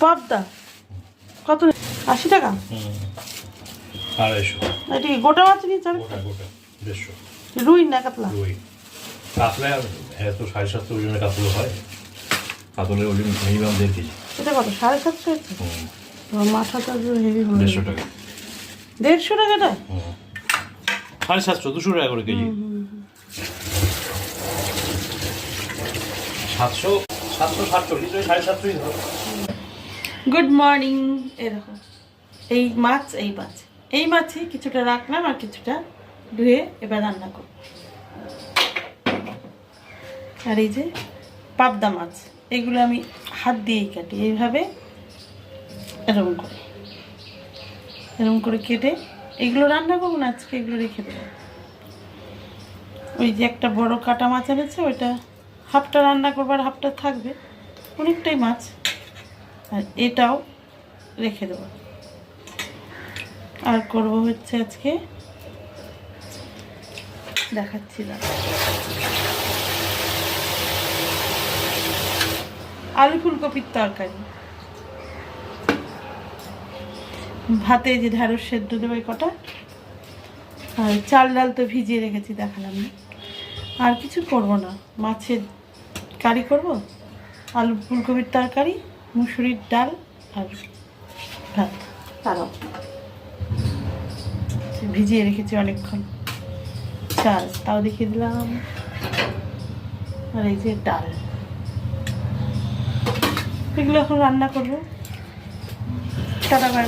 পাবদা কত? 80 টাকা। 250। এটা কি গোটা মাছ নিচ্ছে? গোটা 150। রুই না কাতলা? রুই কাতলা এত 750 ওজনের কাতলা হয়। কাতলের ওজন মিনিমাম 1.5 কেজি। এটা কত? 750 হচ্ছে। মাথাটা হেভি হয়ে 150 টাকা। 150 টাকাটা? 750 200 টাকা করে কেজি। 747 750 ধরো। Good morning. এরকম এই মাছই কিছুটা রাখলাম আর কিছুটা ধুয়ে এবার রান্না করব। আর এই যে পাবদা মাছ, এগুলো আমি হাত দিয়েই কাটি, এইভাবে এরকম করে কেটে এগুলো রান্না করবো না আজকে, এগুলো রেখে দেবো। ওই যে একটা বড় কাটা মাছ এনেছে, ওইটা হাফটা রান্না করবো আর হাফটা থাকবে, অনেকটাই মাছ। আর এটাও রেখে দেবো। আর করব হচ্ছে আজকে দেখাচ্ছি না, আলু ফুলকপির তরকারি। ভাতে যে ঢ্যাঁড়স সেদ্ধ দেবো কটা, আর চাল ডাল তো ভিজিয়ে রেখেছি, দেখালাম না। আর কিছু করব না, মাছের কারি করব, আলু ফুলকপির তরকারি, মুসুরির ডাল আর ভাত। তারাও ভিজিয়ে রেখেছি অনেকক্ষণ, চাল তাও দেখিয়ে দিলাম। আর এই যে ডাল, এগুলো এখন রান্না করবো। Tata bye.